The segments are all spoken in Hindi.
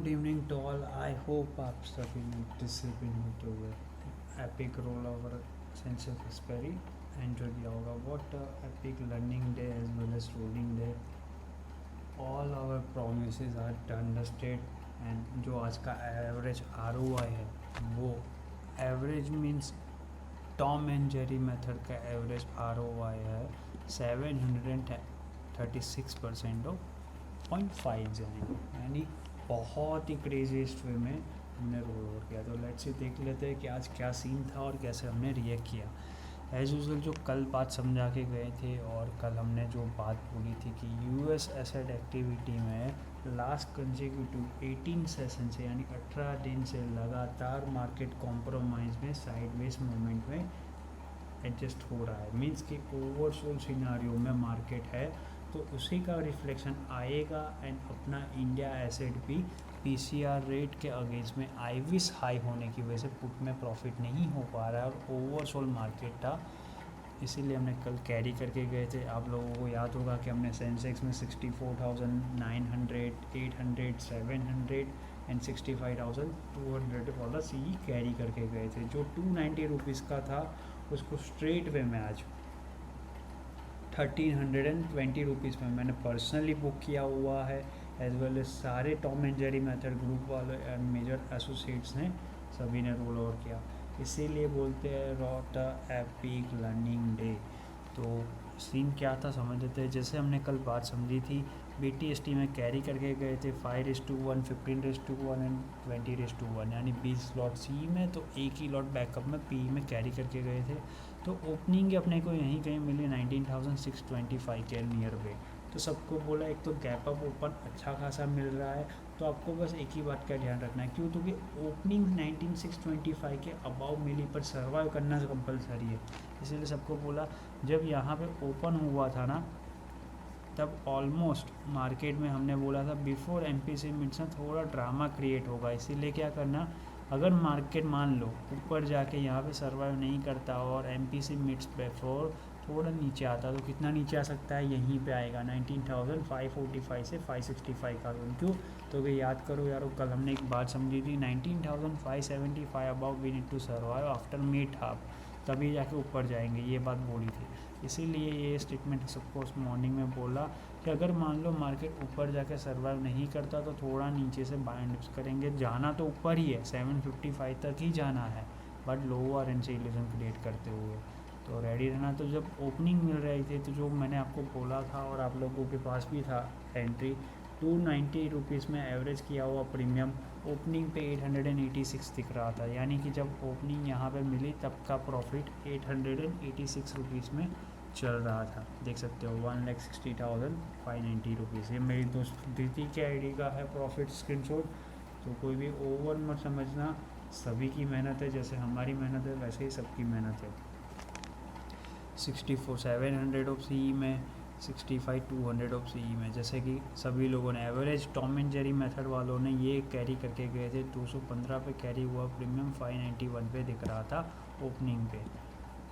Good evening to all. I hope आप सभी डिसिप्लिन होते हुए एपिक रोल ओवर सेंसेस एक्सपेरी एंजॉय किया होगा। What epic learning day as well as rolling day. All our promises are done dusted and जो आज का एवरेज ROI है वो average means Tom and Jerry method का एवरेज ROI है 736% ऑफ 0.5 यानी बहुत ही क्रेजीस्ट वे में हमने रोल ओवर किया। तो लेट्स से देख लेते हैं कि आज क्या सीन था और कैसे हमने रिएक्ट किया। एज यूजल जो कल बात समझा के गए थे और कल हमने जो बात बोली थी कि US एसेट एक्टिविटी में लास्ट कंसेक्यूटिव 18 सेशन से यानी 18 दिन से लगातार मार्केट कॉम्प्रोमाइज़ में साइडवेज मूवमेंट में एडजस्ट हो रहा है। मीन्स कि ओवरसोल्ड सिनारियो में मार्केट है तो उसी का रिफ्लेक्शन आएगा एंड अपना इंडिया एसेट भी PCR रेट के अगेंस्ट में आईविस हाई होने की वजह से पुट में प्रॉफिट नहीं हो पा रहा है और ओवरसोल्ड मार्केट था। इसीलिए हमने कल कैरी करके गए थे। आप लोगों को याद होगा कि हमने सेंसेक्स में 64,900, 800, 700 एंड 65,200 वाला CE कैरी करके गए थे। जो 290 रुपीज़ का था उसको स्ट्रेट वे में आज 1320 रुपीज़ में मैंने पर्सनली बुक किया हुआ है। एज वेल एज सारे Tom and Jerry method group वाले एंड मेजर एसोसिएट्स ने सभी ने रोल ओवर किया। इसीलिए बोलते हैं रॉट एपिक लर्निंग डे। तो सीन क्या था समझ लेते हैं। जैसे हमने कल बात समझी थी BTST में कैरी करके गए थे 5:1, 15:1 एंड 20:1 यानी 20 लॉट CE में, तो एक ही लॉट बैकअप में PE में कैरी करके गए थे। तो ओपनिंग अपने को यहीं कहीं मिली 19,625 के नियर पे। तो सबको बोला एक तो गैप अप ओपन अच्छा खासा मिल रहा है, तो आपको बस एक ही बात का ध्यान रखना है क्यों, क्योंकि ओपनिंग 19,625 के अबाव मिली पर सर्वाइव करना कंपलसरी है। इसीलिए सबको बोला जब यहाँ पे ओपन हुआ था ना तब ऑलमोस्ट मार्केट में हमने बोला था बिफोर MPC मिड्स में थोड़ा ड्रामा क्रिएट होगा। इसीलिए क्या करना, अगर मार्केट मान लो ऊपर जाके यहाँ पे सर्वाइव नहीं करता और MPC मिड्स बिफोर थोड़ा नीचे आता तो कितना नीचे आ सकता है, यहीं पे आएगा 19,545 से 565 का जोन। क्यों तो कि याद करो यारो, कल हमने एक बात समझी थी 19,575 about we need to survive after mid half, तभी जाके ऊपर जाएंगे, ये बात बोली थी। इसीलिए ये स्टेटमेंट सबको उस मॉर्निंग में बोला कि अगर मान लो मार्केट ऊपर जाके सर्वाइव नहीं करता तो थोड़ा नीचे से बाय एंड डिप्स करेंगे। जाना तो ऊपर ही है, 755 तक ही जाना है, बट लोअर एंड से इल्यूजन क्रिएट करते हुए तो रेडी रहना। तो जब ओपनिंग मिल रही थी तो जो मैंने आपको बोला था और आप लोगों के पास भी था एंट्री 290 रुपीज़ में एवरेज किया हुआ प्रीमियम ओपनिंग पे 886 दिख रहा था। यानी कि जब ओपनिंग यहाँ पे मिली तब का प्रॉफिट 886 रुपीज़ में चल रहा था। देख सकते हो 1,60,590 रुपीज़। ये मेरी दोस्त दीदी के ID का है प्रॉफिट स्क्रीनशॉट। तो कोई भी ओवर मत समझना, सभी की मेहनत है, जैसे हमारी मेहनत है वैसे ही सबकी मेहनत है। 64,700 ऑफ CE में, 65,200 ऑफ CE में। जैसे कि सभी लोगों ने average Tom and Jerry method वालों ने ये कैरी करके गए थे 215 पे कैरी हुआ प्रीमियम 591 पे दिख रहा था ओपनिंग पे।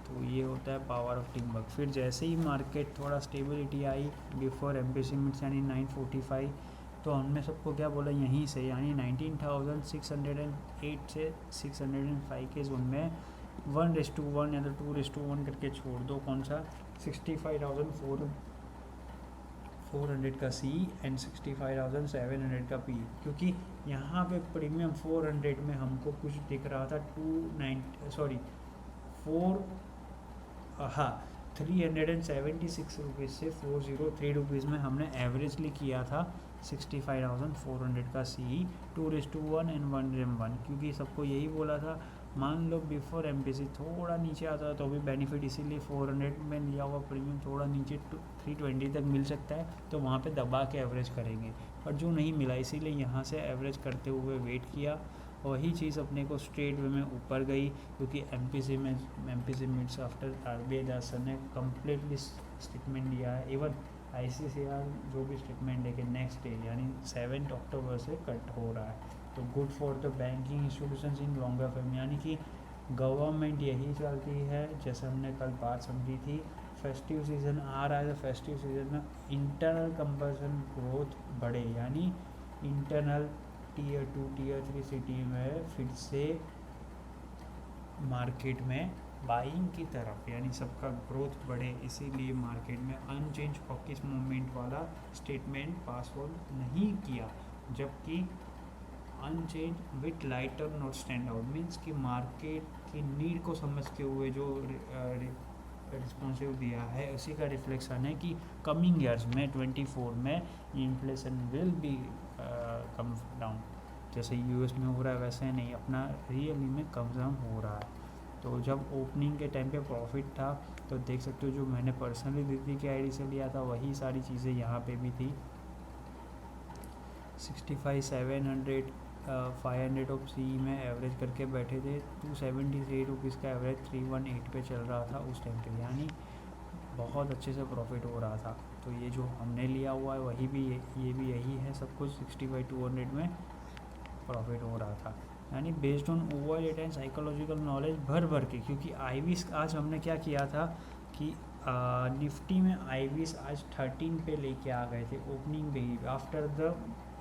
तो ये होता है पावर ऑफ टीम वर्क। फिर जैसे ही मार्केट थोड़ा stability I before MPC midst यानी 945, तो हमने सबको क्या बोला यहीं से यानी 19,608 से 605 के जोन में 1:1 या तो 2:1 करके छोड़ दो। कौन सा 65,400 का CE एंड 65,700 का PE, क्योंकि यहाँ पे प्रीमियम 400 में हमको कुछ दिख रहा था 376 रुपीज़ से 403 रुपीज़ में हमने एवरेजली किया था 65,400 का CE 2:1 एंड 1:1, क्योंकि सबको यही बोला था मान लो बिफोर MPC थोड़ा नीचे आता तो भी बेनिफिट, इसीलिए 400 में लिया हुआ प्रीमियम थोड़ा नीचे 320 तक मिल सकता है तो वहाँ पे दबा के एवरेज करेंगे, पर जो नहीं मिला इसीलिए यहाँ से एवरेज करते हुए वेट किया। वही चीज़ अपने को स्ट्रेट वे में ऊपर गई क्योंकि MPC मिड्स आफ्टर RBI दास ने कम्प्लीटली स्टेटमेंट दिया है। इवन ICCR जो भी स्टेटमेंट है कि नेक्स्ट डे यानी 7 अक्टूबर से कट हो रहा है। तो good for the banking institutions in longer firm, यानी कि गवर्नमेंट यही चाहती है। जैसे हमने कल बात समझी थी फेस्टिव सीज़न आ रहा है तो फेस्टिव सीज़न में इंटरनल कंपल्सन ग्रोथ बढ़े, यानी इंटरनल टीयर 2 टीयर 3 सिटी में फिर से मार्केट में बाइंग की तरफ, यानी सबका ग्रोथ बढ़े, इसीलिए मार्केट में अनचेंज हॉकिश मूवमेंट वाला स्टेटमेंट पास ऑन नहीं किया, जबकि unchanged with lighter not stand out means कि मार्केट की नीड को समझते हुए जो रिस्पॉन्सिव दिया है उसी का रिफ्लेक्शन है कि कमिंग ईयर्स में 24 में inflation will be come down. जैसे यूएस में हो रहा है वैसे नहीं, अपना रियली में कम डाउन हो रहा है। तो जब ओपनिंग के टाइम पे प्रॉफिट था तो देख सकते हो जो मैंने पर्सनली दीदी की आईडी से लिया था वही सारी चीज़ें यहाँ पे भी थी। 65 700 500 ऑफ सी में एवरेज करके बैठे थे, 273 रुपीज़ का एवरेज 318 पे चल रहा था उस टाइम पे, यानी बहुत अच्छे से प्रॉफिट हो रहा था। तो ये जो हमने लिया हुआ है वही भी ये भी यही है, सब कुछ 65 200 में प्रॉफिट हो रहा था, यानी based on over data and psychological knowledge भर के। क्योंकि आईवीस आज हमने क्या किया था कि निफ्टी में आईवीस आज 13 पे लेके आ गए थे ओपनिंग पे ही आफ्टर द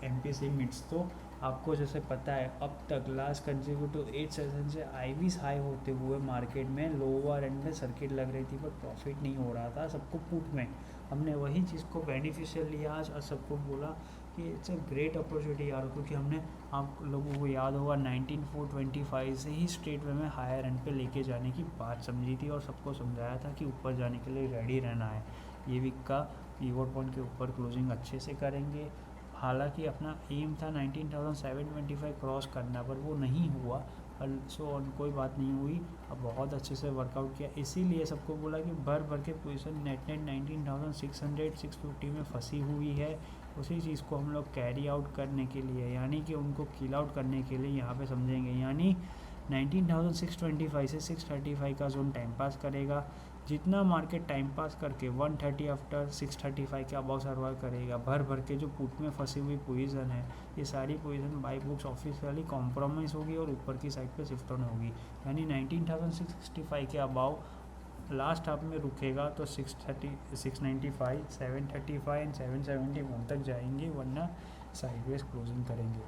एमपीसी मिट्स। तो आपको जैसे पता है अब तक लास्ट कंसेक्यूटिव 8 सेशन से आईवीस हाई होते हुए मार्केट में लोअर एंड में सर्किट लग रही थी पर प्रॉफिट नहीं हो रहा था सबको पुट में। हमने वही चीज़ को बेनिफिशियल लिया आज और सबको बोला कि इट्स अ ग्रेट अपॉर्चुनिटी यार, क्योंकि हमने आप लोगों को याद होगा 19425 से ही स्ट्रेट वे में हायर एंड पे लेके जाने की बात समझी थी और सबको समझाया था कि ऊपर जाने के लिए रेडी रहना है। ये वीक का पिवट पॉइंट के ऊपर क्लोजिंग अच्छे से करेंगे। हालांकि अपना एम था 19,725 क्रॉस करना पर वो नहीं हुआ, सो कोई बात नहीं हुई। अब बहुत अच्छे से वर्कआउट किया, इसीलिए सबको बोला कि भर के पोजीशन नेट 19,600 650 में फंसी हुई है। उसी चीज़ को हम लोग कैरी आउट करने के लिए, यानी कि उनको किल आउट करने के लिए यहाँ पे समझेंगे, यानी 19,625 से 635 का जोन टाइम पास करेगा। जितना मार्केट टाइम पास करके 130 आफ्टर 635 के अबाउ सर्वाइव करेगा, भर के जो पुट में फंसी हुई पोजीशन है ये सारी position by books officially compromise होगी और ऊपर की साइड पे शिफ्ट ऑन होगी। यानी 19,665 के अबाउ लास्ट हाफ में रुकेगा तो 630 695 735 एंड 771 तक जाएंगे, वरना साइडवेज क्लोजिंग करेंगे।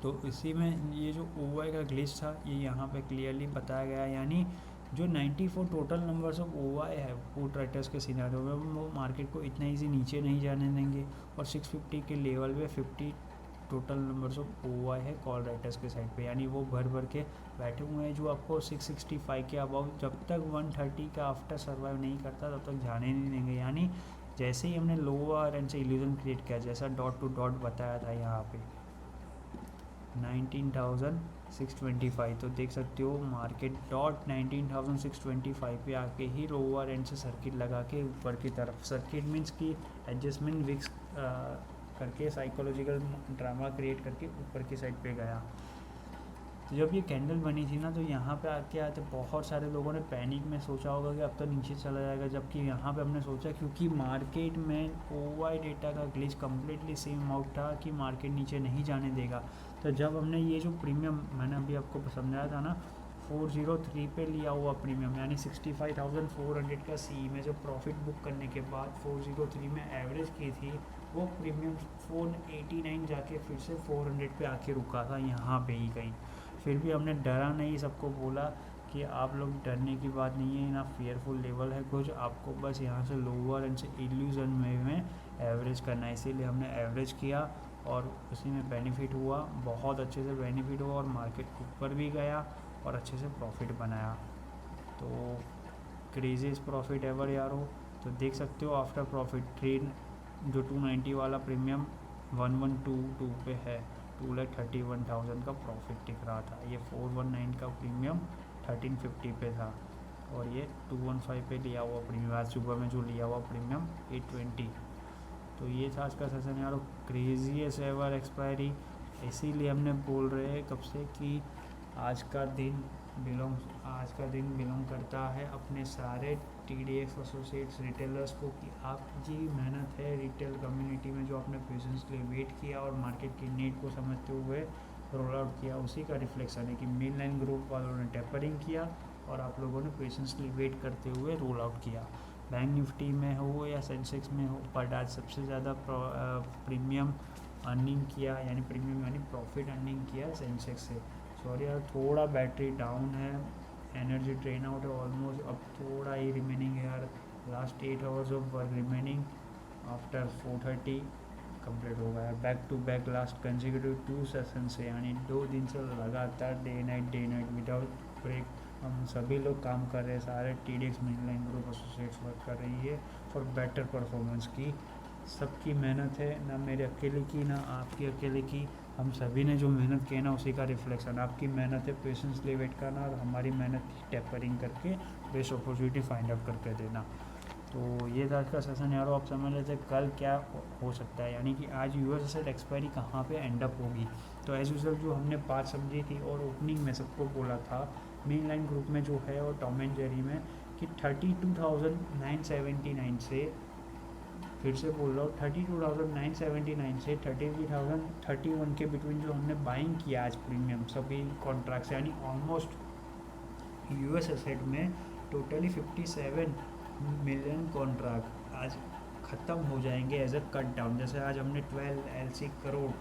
तो इसी में ये जो ओवाई का ग्लिच था ये यहाँ पे क्लियरली बताया गया, यानी जो 94 टोटल नंबर्स ऑफ ओवाई है पुट राइटर्स के सिनेरियो में वो मार्केट को इतना इजी नीचे नहीं जाने देंगे, और 650 के लेवल पे 50 टोटल नंबर्स ऑफ ओवाई है कॉल राइटर्स के साइड पे, यानी वो भर के बैठे हुए हैं जो आपको 665 के अबाउ जब तक 130 का आफ्टर सर्वाइव नहीं करता तब तक जाने नहीं देंगे। यानी जैसे ही हमने लोअर एंड से इल्यूजन क्रिएट किया, जैसा डॉट टू डॉट बताया था यहाँ पे 19,625, तो देख सकते हो मार्केट डॉट 19,625 पे आके ही लोअर एंड से सर्किट लगा के ऊपर की तरफ, सर्किट मीन्स की एडजस्टमेंट विक्स करके साइकोलॉजिकल ड्रामा क्रिएट करके ऊपर की साइड पे गया। तो जब ये कैंडल बनी थी ना तो यहाँ पे आके आते बहुत सारे लोगों ने पैनिक में सोचा होगा कि अब तो नीचे चला जाएगा, जबकि यहाँ पे हमने सोचा क्योंकि मार्केट में ओवाई डेटा का ग्लिच कम्प्लीटली सेम आउट था कि मार्केट नीचे नहीं जाने देगा। तो जब हमने ये जो प्रीमियम मैंने अभी आपको समझाया था ना 403 पे लिया हुआ प्रीमियम, यानी 65,400 का सी में जो प्रॉफिट बुक करने के बाद 403 में एवरेज की थी, वो प्रीमियम 489 जाके फिर से 400 पे आके रुका था यहाँ पे ही कहीं। फिर भी हमने डरा नहीं, सबको बोला कि आप लोग डरने की बात नहीं है, ना फेयरफुल लेवल है कुछ, आपको बस यहाँ से लोअर एंड से इल्यूजन में एवरेज करना है। इसीलिए हमने एवरेज किया और उसी में बेनिफिट हुआ, बहुत अच्छे से बेनिफिट हुआ और मार्केट ऊपर भी गया और अच्छे से प्रॉफिट बनाया। तो क्रेजीस्ट प्रॉफिट एवर यारो। तो देख सकते हो आफ्टर प्रॉफिट ट्रेड जो 290 वाला प्रीमियम 1122 पे है, 2,31,000 का प्रॉफिट टिक रहा था। ये 419 का प्रीमियम 1350 पे था और ये 215 पे लिया हुआ प्रीमियम, आज सुबह में जो लिया हुआ प्रीमियम 820। तो ये था आज का सेशन यार, क्रेजीएस्ट एवर एक्सपायरी। इसीलिए हमने बोल रहे हैं कब से कि आज का दिन बिलोंग करता है अपने सारे TDX एसोसिएट्स रिटेलर्स को, कि आपकी मेहनत है रिटेल कम्युनिटी में जो आपने पेशेंसली वेट किया और मार्केट की नीड को समझते हुए रोल आउट किया, उसी का रिफ्लेक्शन है कि मेन लाइन ग्रुप वालों ने टेपरिंग किया और आप लोगों ने पेशेंसली वेट करते हुए रोल आउट किया। बैंक निफ्टी में हो या सेंसेक्स में हो, बट आज सबसे ज़्यादा प्रीमियम अर्निंग किया, यानी प्रीमियम यानी प्रॉफिट अर्निंग किया सेंसेक्स से। सॉरी यार, थोड़ा बैटरी डाउन है, एनर्जी ड्रेन आउट है ऑलमोस्ट, अब थोड़ा ही रिमेनिंग है यार, last 8 hours of work remaining after 4:30 complete हो गया। Back to back last consecutive 2 session से, यानी 2 दिन से लगातार डे नाइट विदाउट ब्रेक हम सभी लोग काम कर रहे हैं, सारे TDX mainline group associates work कर रही है फॉर बेटर परफॉर्मेंस की। सबकी मेहनत है, ना मेरे अकेले की ना आपकी अकेले की, हम सभी ने जो मेहनत की है ना उसी का रिफ्लेक्शन। आपकी मेहनत है पेशेंसली वेट करना, और हमारी मेहनत टेपरिंग करके बेस्ट अपॉर्चुनिटी फाइंड आउट करके देना। तो ये था आज का सेशन यारो। आप समझ लेते कल क्या हो सकता है, यानी कि आज यूएस एसेट एक्सपायरी कहाँ पे एंड अप होगी। तो एज यूजुअल जो हमने बात समझी थी और ओपनिंग में सबको बोला था मेन लाइन ग्रुप में जो है और टॉम एंड जेरी में, कि 32,979 से, फिर से बोल रहा हूँ 32,979 से 33,031 के बिटवीन जो हमने बाइंग किया आज प्रीमियम सभी कॉन्ट्रैक्ट्स, यानी ऑलमोस्ट यूएस एसेट में टोटली 57 मिलियन कॉन्ट्रैक्ट आज ख़त्म हो जाएंगे एज अ कट डाउन। जैसे आज हमने 12 LC करोड़,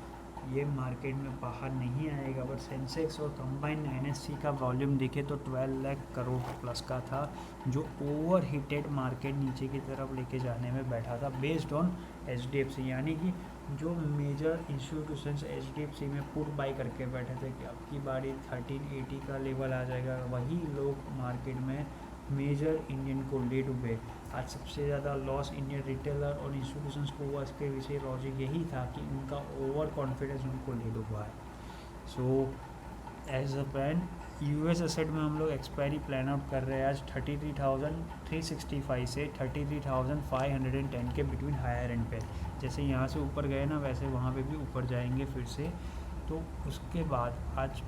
ये मार्केट में बाहर नहीं आएगा, बट सेंसेक्स और कंबाइंड NSE का वॉल्यूम देखे तो 12 लाख करोड़ प्लस का था, जो ओवर हीटेड मार्केट नीचे की तरफ लेके जाने में बैठा था बेस्ड ऑन HDFC, यानी कि जो मेजर इंस्टीट्यूशंस HDFC में पुट बाई करके बैठे थे कि अब की बारी 1380 का लेवल आ जाएगा, वही लोग मार्केट में मेजर इंडियन को ले डूबे। आज सबसे ज़्यादा लॉस इंडियन रिटेलर और इंस्टीट्यूशंस को हुआ, इसके विषय लॉजिक यही था कि उनका ओवर कॉन्फिडेंस उनको ले डूबा है। So as a plan US asset में हम लोग एक्सपायरी प्लान आउट कर रहे हैं आज 33,365 से 33,510 के बिटवीन हायर एंड पे। जैसे यहाँ से ऊपर गए ना वैसे वहाँ पे भी ऊपर जाएंगे फिर से। तो उसके बाद आज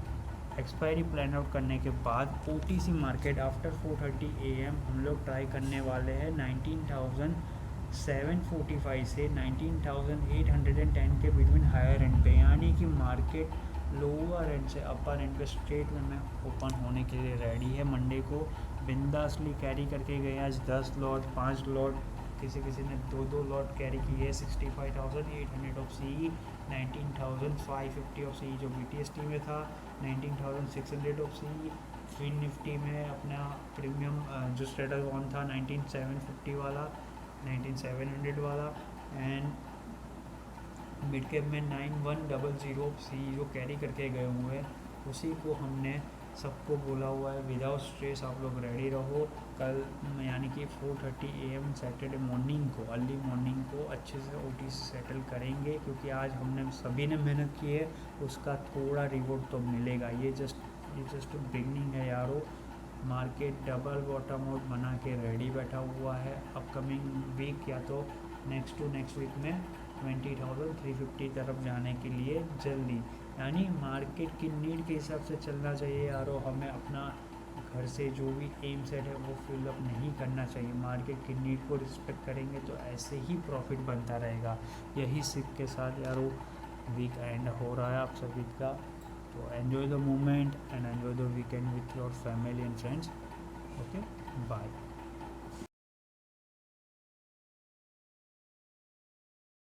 एक्सपायरी प्लान आउट करने के बाद OTC मार्केट आफ्टर 4:30 AM हम लोग ट्राई करने वाले हैं 19,745 से 19,810 के बिटवीन हायर एंड पे, यानी कि मार्केट लोअर एंड से अपर एंड पे स्ट्रेट में ओपन होने के लिए रेडी है। मंडे को बिंदासली कैरी करके गए आज 10 लॉट 5 लॉट, किसी ने 2 लॉट कैरी की है। 65,800 ऑफ CE, 19,550 ऑफ CE जो BTST में था, 19,600 ऑफ CE। फिन निफ्टी में अपना प्रीमियम जो स्टेटस ऑन था 19,750 वाला, 19,700 वाला, एंड मिड कैप में 9,100 CE जो कैरी करके गए हुए हैं, उसी को हमने सबको बोला हुआ है विदाउट स्ट्रेस आप लोग रेडी रहो। कल यानी कि 4:30 AM सैटरडे मॉर्निंग को, अर्ली मॉर्निंग को अच्छे से OTC सेटल करेंगे, क्योंकि आज हमने सभी ने मेहनत की है, उसका थोड़ा रिवॉर्ड तो मिलेगा। ये जस्ट बिगनिंग है यारो। मार्केट डबल बॉटम आउट बना के रेडी बैठा हुआ है अपकमिंग वीक या तो नेक्स्ट वीक में 20,350 तरफ जाने के लिए जल्दी, यानी मार्केट की नीड के हिसाब से चलना चाहिए यारो। हमें अपना घर से जो भी एम सेट है वो फिलअप नहीं करना चाहिए, मार्केट की नीड को रिस्पेक्ट करेंगे तो ऐसे ही प्रॉफिट बनता रहेगा। यही सीख के साथ यारो वीक एंड हो रहा है आप सभी का। तो enjoy the moment and enjoy the weekend with your family and friends. Okay, bye.